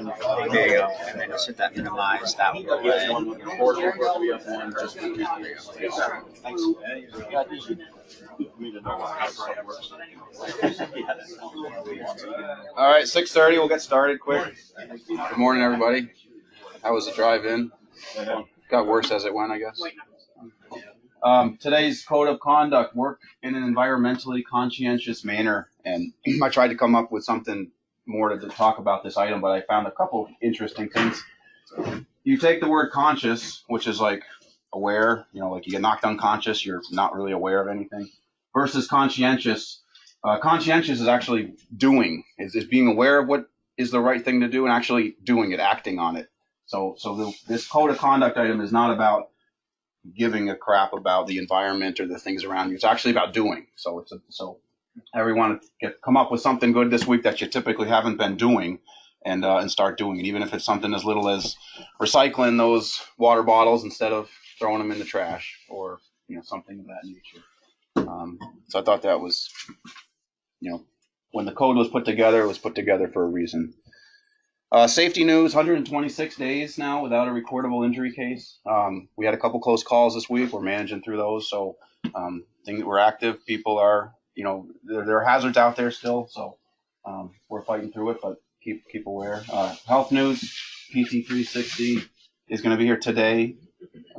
There you go. And then just hit that minimize. That will go away. We have one just for Thanks. All right, 6:30. We'll get started quick. Good morning, everybody. How was the drive-in? Got worse as it went, I guess. Today's code of conduct: work in an environmentally conscientious manner. And I tried to come up with something more to talk about this item, but I found a couple interesting things. You take the word conscious, which is like aware, like you get knocked unconscious, you're not really aware of anything, versus conscientious. Conscientious is actually doing, is being aware of what is the right thing to do and actually doing it, acting on it. So this code of conduct item is not about giving a crap about the environment or the things around you. It's actually about doing. So everyone come up with something good this week that you typically haven't been doing, and start doing it, even if it's something as little as recycling those water bottles instead of throwing them in the trash, or something of that nature. So I thought that was, when the code was put together, it was put together for a reason. Safety news: 126 days now without a recordable injury case. We had a couple close calls this week. We're managing through those. So we're active. People are, there are hazards out there still. So we're fighting through it, but keep aware. Health news: PT 360 is going to be here today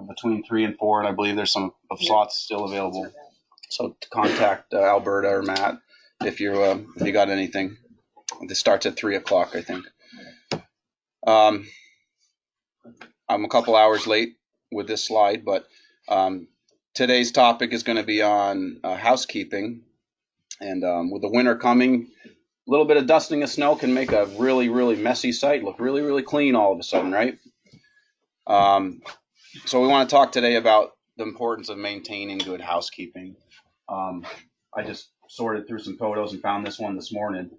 between 3 and 4, and I believe there's some slots still available. So contact Alberta or Matt if you got anything. This starts at 3 o'clock, I think. I'm a couple hours late with this slide, but today's topic is going to be on housekeeping. And with the winter coming, a little bit of dusting of snow can make a really, really messy site look really, really clean all of a sudden, right? So we want to talk today about the importance of maintaining good housekeeping. I just sorted through some photos and found this one this morning,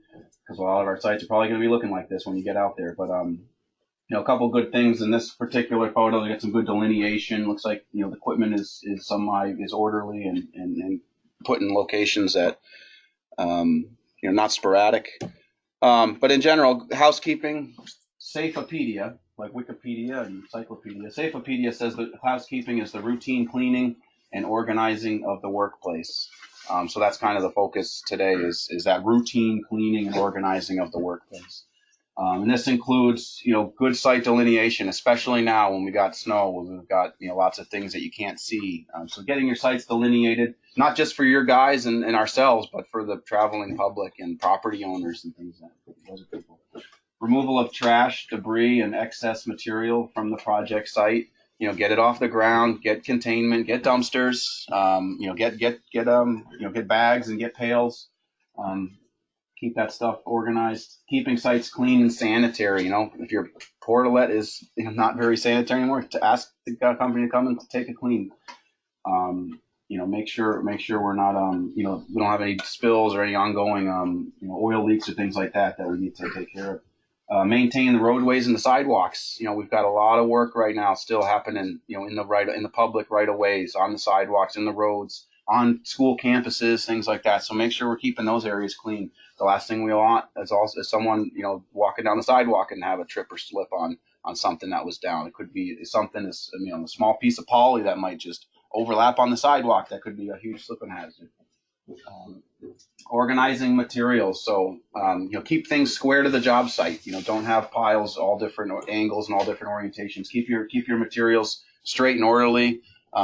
because a lot of our sites are probably going to be looking like this when you get out there. But a couple good things in this particular photo. They got some good delineation. Looks like the equipment is orderly and put in locations that not sporadic. But in general, housekeeping, Safeopedia, like Wikipedia and Encyclopedia. Safeopedia says that housekeeping is the routine cleaning and organizing of the workplace. So that's kind of the focus today, is that routine cleaning and organizing of the workplace. And this includes, good site delineation, especially now when we got snow, when we've got, lots of things that you can't see. So getting your sites delineated, not just for your guys and ourselves, but for the traveling public and property owners and things like that. Those are people. Removal of trash, debris, and excess material from the project site. Get it off the ground, get containment, get dumpsters, get bags and get pails. Keep that stuff organized. Keeping sites clean and sanitary. If your portalet is not very sanitary anymore, to ask the company to come and take it clean. Make sure we're not we don't have any spills or any ongoing oil leaks or things like that we need to take care of. Maintain the roadways and the sidewalks. We've got a lot of work right now still happening, in the public right of ways, on the sidewalks, in the roads, on school campuses, things like that. So make sure we're keeping those areas clean. The last thing we want is someone, walking down the sidewalk and have a trip or slip on something that was down. It could be something as, a small piece of poly that might just overlap on the sidewalk. That could be a huge slipping hazard. Organizing materials. So, keep things square to the job site. Don't have piles, all different angles and all different orientations. Keep your materials straight and orderly.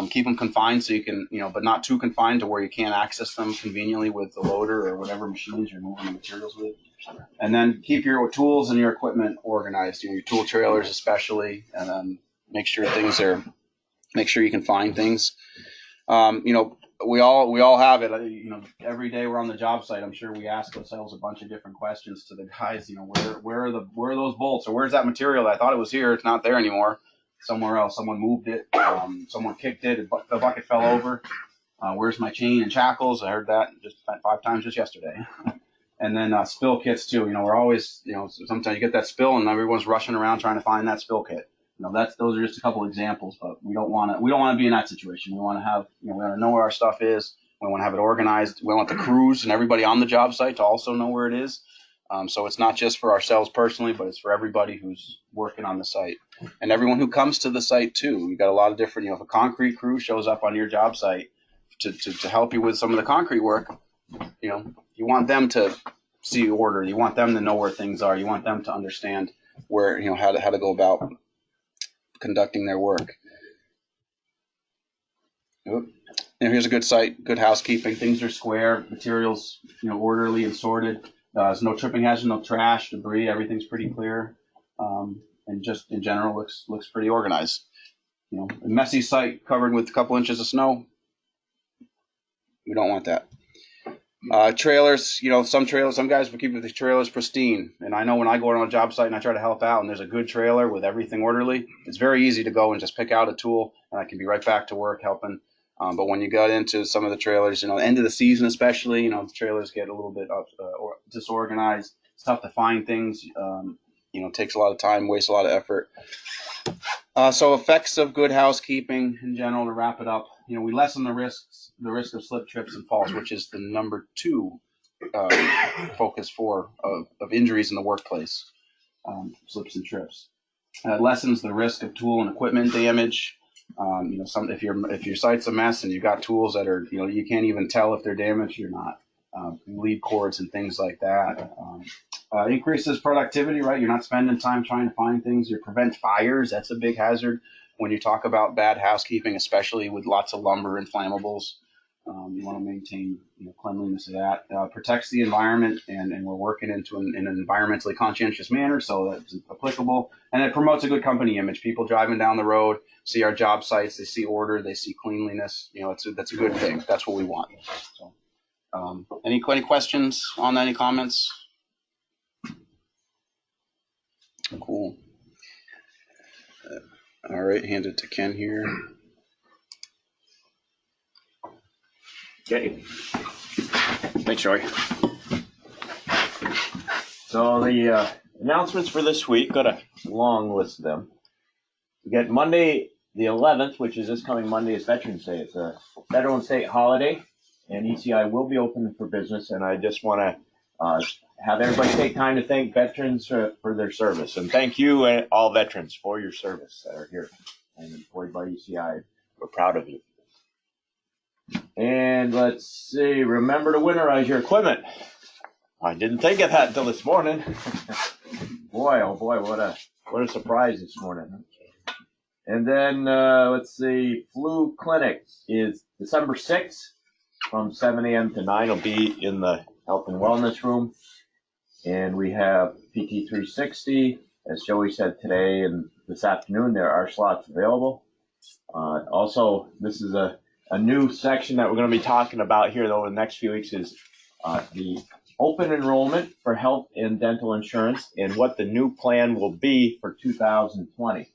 Keep them confined so you can, but not too confined to where you can't access them conveniently with the loader or whatever machines you're moving the materials with. And then keep your tools and your equipment organized, your tool trailers especially, and then make sure you can find things. We all have it. Every day we're on the job site, I'm sure we ask ourselves a bunch of different questions to the guys. Where are those bolts, or where's that material? I thought it was here. It's not there anymore. Somewhere else. Someone moved it. Someone kicked it. The bucket fell over. Where's my chain and shackles? I heard that just 5 times just yesterday. And then spill kits too. We're always, sometimes you get that spill and everyone's rushing around trying to find that spill kit. Those are just a couple examples, but we don't want to be in that situation. We want to have, we want to know where our stuff is. We want to have it organized. We want the crews and everybody on the job site to also know where it is. So it's not just for ourselves personally, but it's for everybody who's working on the site and everyone who comes to the site too. We've got a lot of different, if a concrete crew shows up on your job site to help you with some of the concrete work, you want them to see order. You want them to know where things are. You want them to understand where, how to go about conducting their work. Here's a good site, good housekeeping. Things are square, materials, orderly and sorted. There's no tripping hazard, no trash, debris. Everything's pretty clear, and just in general looks pretty organized. A messy site covered with a couple inches of snow. We don't want that. Trailers, some guys will keep the trailers pristine. And I know when I go on a job site and I try to help out and there's a good trailer with everything orderly, it's very easy to go and just pick out a tool and I can be right back to work helping. But when you got into some of the trailers, end of the season especially, the trailers get a little bit disorganized. It's tough to find things. Takes a lot of time, wastes a lot of effort. So effects of good housekeeping in general, to wrap it up, we lessen the risk of slip, trips, and falls, which is the number 2 focus of injuries in the workplace, slips and trips. It lessens the risk of tool and equipment damage. If your site's a mess and you've got tools that are, you can't even tell if they're damaged or not, lead cords and things like that. Increases productivity, right? You're not spending time trying to find things. You prevent fires. That's a big hazard when you talk about bad housekeeping, especially with lots of lumber and flammables. You want to maintain cleanliness of that. Protects the environment, and we're working in an environmentally conscientious manner, so that's applicable. And it promotes a good company image. People driving down the road see our job sites, they see order, they see cleanliness. That's a good thing. That's what we want. So, any questions on that? Any comments? Cool. All right, hand it to Ken here. Okay. Thanks, Troy. So the announcements for this week, got a long list of them. We got Monday the 11th, which is this coming Monday, is Veterans Day. It's a federal and state holiday, and ECI will be open for business. And I just want to have everybody take time to thank veterans for their service. And thank you, all veterans, for your service that are here and employed by ECI. We're proud of you. And let's see, remember to winterize your equipment. I didn't think of that until this morning. Boy, oh boy, what a surprise this morning. And then let's see, flu clinic is December 6th from 7 a.m. to 9. It'll be in the health and wellness room. And we have PT 360, as Joey said today and this afternoon, there are slots available. Also, this is a new section that we're going to be talking about here over the next few weeks is the open enrollment for health and dental insurance and what the new plan will be for 2020.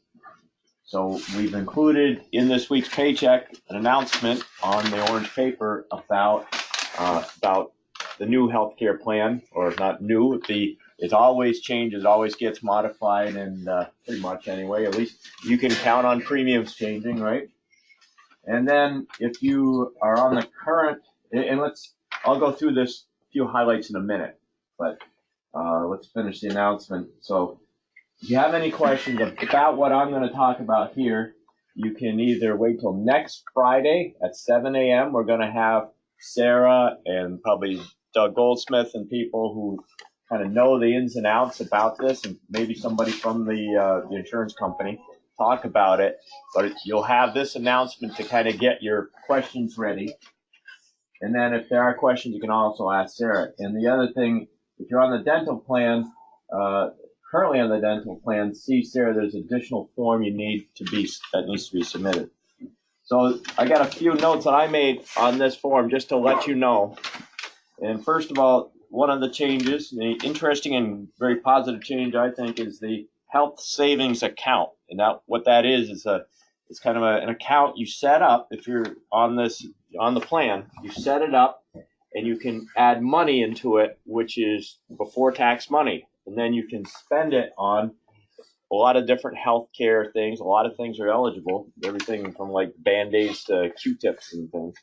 So we've included in this week's paycheck an announcement on the orange paper about the new healthcare plan, or not new. It always changes, always gets modified, and pretty much anyway, at least you can count on premiums changing, right? And then if you are on the current, and I'll go through this few highlights in a minute, but let's finish the announcement. So if you have any questions about what I'm going to talk about here, you can either wait till next Friday at 7 a.m. We're going to have Sarah and probably Doug Goldsmith and people who kind of know the ins and outs about this, and maybe somebody from the insurance company talk about it. But you'll have this announcement to kind of get your questions ready. And then if there are questions, you can also ask Sarah. And the other thing, if you're on the dental plan, currently on the dental plan, see Sarah, there's additional form that needs to be submitted. So I got a few notes that I made on this form just to let you know. And first of all, one of the changes, the interesting and very positive change, I think, is the health savings account. And what that is it's kind of an account you set up. If you're on the plan, you set it up and you can add money into it, which is before tax money. And then you can spend it on a lot of different healthcare things. A lot of things are eligible, everything from like Band-Aids to Q-tips and things.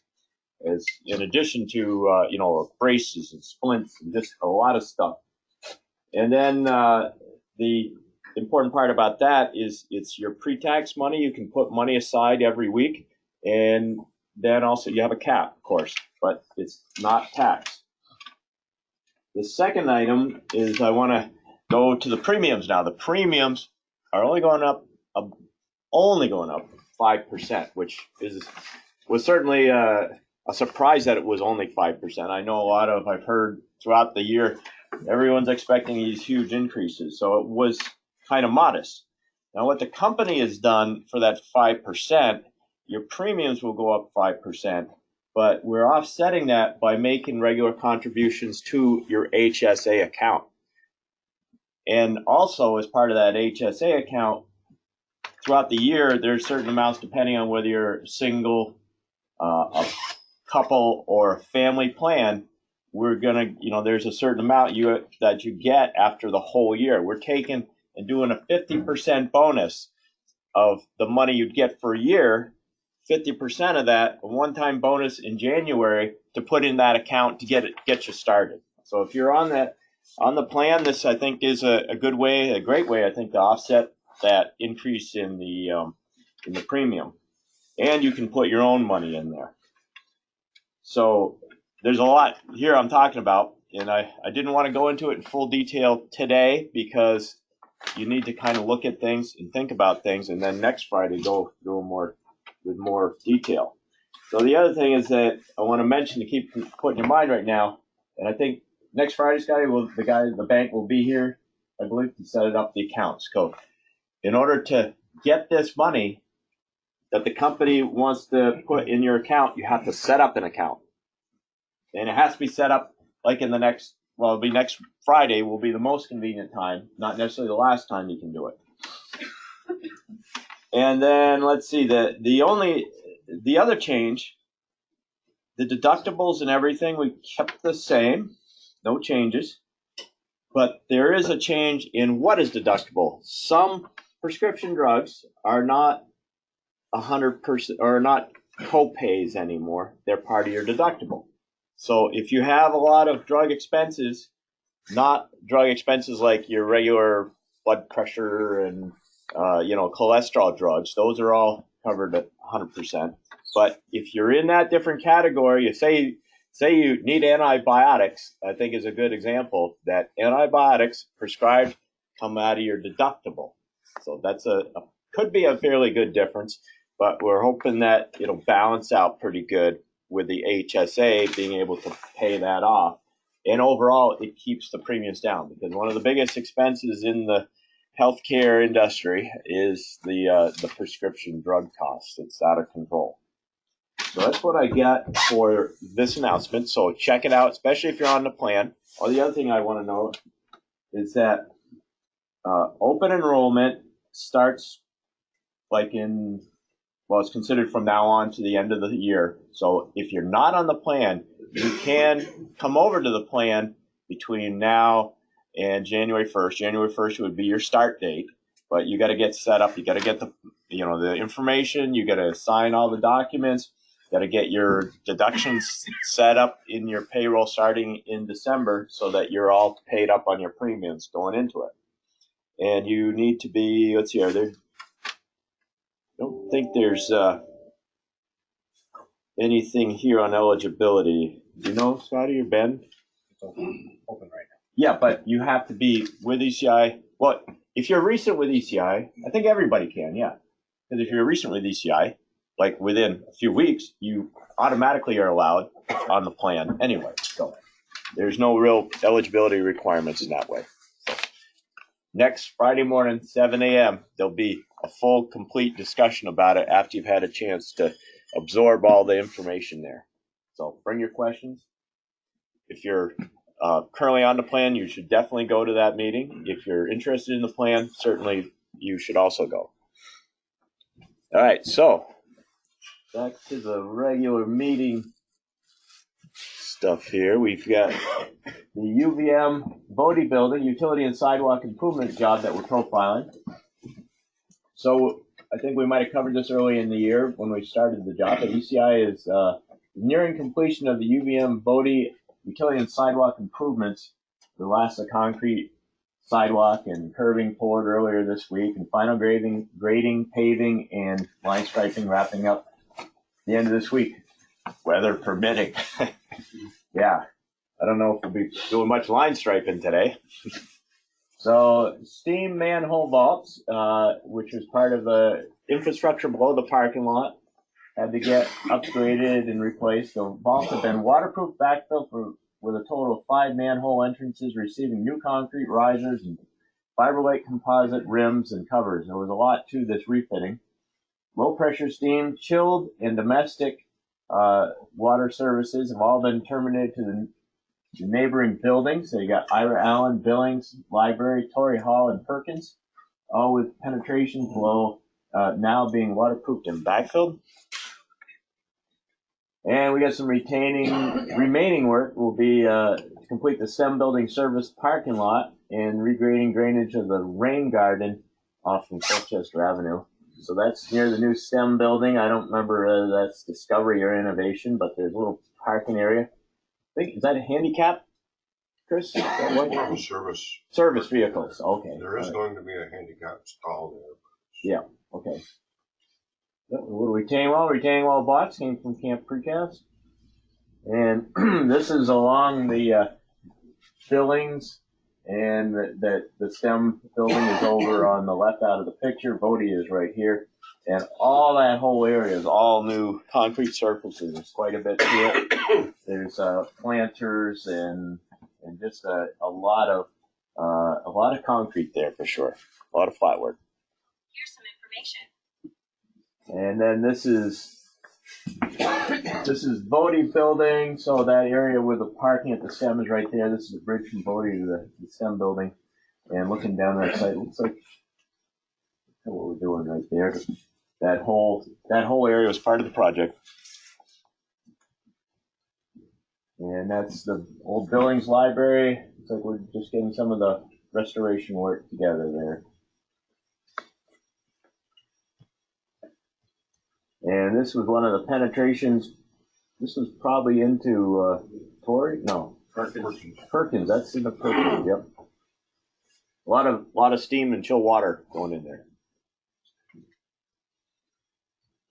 As in addition to braces and splints and just a lot of stuff. And then the important part about that is it's your pre-tax money. You can put money aside every week, and then also you have a cap, of course, but it's not taxed. The second item is I want to go to the premiums now. The premiums are only going up 5%, which was certainly a surprise that it was only 5%. I know I've heard throughout the year, everyone's expecting these huge increases. So it was kind of modest. Now what the company has done for that 5%, your premiums will go up 5%, but we're offsetting that by making regular contributions to your HSA account. And also as part of that HSA account, throughout the year, there's certain amounts depending on whether you're single, a couple, or a family plan. We're gonna, there's a certain amount that you get after the whole year. We're taking and doing a 50% bonus of the money you'd get for a year, 50% of that, a one-time bonus in January to put in that account to get you started. So if you're on the plan, this I think is a great way, I think, to offset that increase in the premium. And you can put your own money in there. So there's a lot here I'm talking about, and I didn't want to go into it in full detail today because you need to kind of look at things and think about things, and then next Friday go through more with more detail. So the other thing is that I want to mention to keep putting in your mind right now, and I think next Friday, the bank will be here, I believe, to set it up the accounts. So in order to get this money that the company wants to put in your account, you have to set up an account. And it has to be set up like in next Friday will be the most convenient time, not necessarily the last time you can do it. And then let's see, the other change, the deductibles and everything, we kept the same, no changes. But there is a change in what is deductible. Some prescription drugs are not 100% or not co-pays anymore. They're part of your deductible. So if you have a lot of drug expenses, not drug expenses like your regular blood pressure and cholesterol drugs, those are all covered at 100%. But if you're in that different category, say you need antibiotics, I think is a good example that antibiotics prescribed come out of your deductible. So that's could be a fairly good difference, but we're hoping that it'll balance out pretty good with the HSA being able to pay that off. And overall, it keeps the premiums down because one of the biggest expenses in the healthcare industry is the prescription drug costs. It's out of control. So that's what I got for this announcement. So check it out, especially if you're on the plan. Oh, the other thing I want to know is that open enrollment starts it's considered from now on to the end of the year. So if you're not on the plan, you can come over to the plan between now and January 1st. January 1st would be your start date, but you got to get set up. You got to get the information. You got to sign all the documents. You got to get your deductions set up in your payroll starting in December so that you're all paid up on your premiums going into it. And you need to be, let's see, I don't think there's anything here on eligibility. Do you know, Scotty or Ben? It's open right now. Yeah, but you have to be with ECI. Well, if you're recent with ECI, I think everybody can, yeah. Because if you're recent with ECI, like within a few weeks, you automatically are allowed on the plan anyway. So there's no real eligibility requirements in that way. Next Friday morning, 7 a.m., there'll be a full, complete discussion about it after you've had a chance to absorb all the information there. So bring your questions. If you're currently on the plan, you should definitely go to that meeting. If you're interested in the plan, certainly you should also go. All right, so back to the regular meeting stuff here. We've got the UVM Bodie building, utility and sidewalk improvement job that we're profiling. So I think we might have covered this early in the year when we started the job, but ECI is nearing completion of the UVM Bodie utility and sidewalk improvements. The last of concrete sidewalk and curbing poured earlier this week, and final grading, paving, and line striping wrapping up the end of this week, weather permitting. Yeah, I don't know if we'll be doing much line striping today. So steam manhole vaults, which was part of the infrastructure below the parking lot, had to get upgraded and replaced. The vaults have been waterproof backfill with a total of 5 manhole entrances, receiving new concrete risers and fiberlight composite rims and covers. There was a lot to this refitting. Low pressure steam, chilled, and domestic water services have all been terminated to the neighboring buildings. So you got Ira Allen, Billings, Library, Torrey Hall, and Perkins, all with penetration below now being waterproofed and backfilled. And we got some remaining work will be to complete the STEM building service parking lot and regrading drainage of the rain garden off from Colchester Avenue. So that's near the new STEM building. I don't remember whether that's Discovery or Innovation, but there's a little parking area. I think, is that a handicap, Chris? Service vehicles. Okay. There is going to be a handicap stall there. Yeah. Okay. Little retaining wall box came from Camp Precast, and this is along the Billings, and the STEM building is over on the left out of the picture. Bodie is right here, and all that whole area is all new concrete surfaces. There's quite a bit to it. There's planters and just a lot of concrete there for sure. A lot of flat work. Here's some information. And then this is Bodie building. So that area where the parking at the STEM is right there. This is the bridge from Bodie to the STEM building. And looking down that site, looks like what we're doing right there. That whole area was part of the project. And that's the old Billings Library. Looks like we're just getting some of the restoration work together there. And this was one of the penetrations. This was probably into Torrey? No. Perkins. That's in the Perkins, yep. A lot of steam and chill water going in there.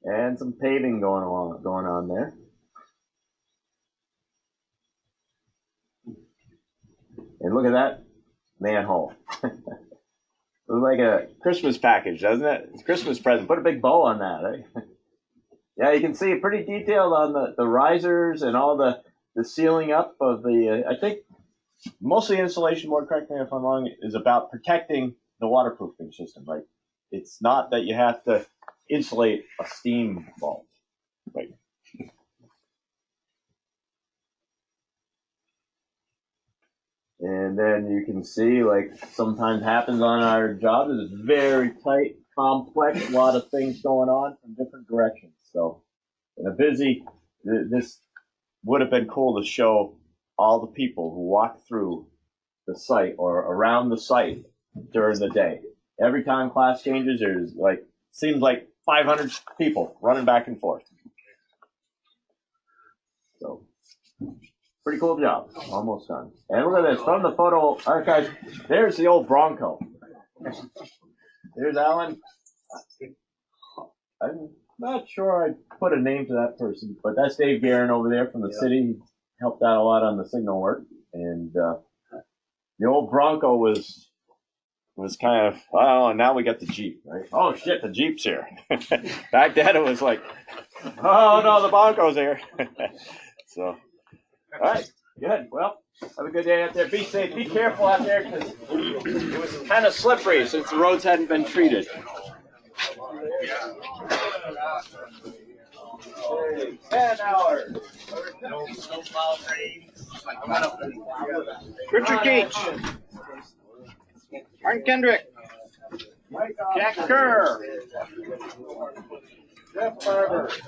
And some paving going on there. And look at that manhole. It was like a Christmas package, doesn't it? It's a Christmas present. Put a big bow on that, eh? Yeah, you can see pretty detailed on the risers and all the sealing up of the, I think most of the insulation board, correct me if I'm wrong, is about protecting the waterproofing system, right? It's not that you have to insulate a steam vault, right? And then you can see, like sometimes happens on our job, it's very tight, complex, a lot of things going on from different directions. So in a busy, this would have been cool to show all the people who walk through the site or around the site during the day. Every time class changes, there's seems like 500 people running back and forth. So pretty cool job, almost done. And look at this, from the photo archive, there's the old Bronco. There's Alan. I'm not sure I put a name to that person, but that's Dave Guerin over there from the city. He helped out a lot on the signal work. And the old Bronco was kind of, oh, now we got the Jeep, right? Oh, shit, the Jeep's here. Back then it was like, oh, no, the Bronco's here. So, all right, good. Well, have a good day out there. Be safe. Be careful out there because it was kind of slippery since the roads hadn't been treated. 10 hours. Richard Keach. Martin Kendrick. Jack Kerr. Jeff Barber.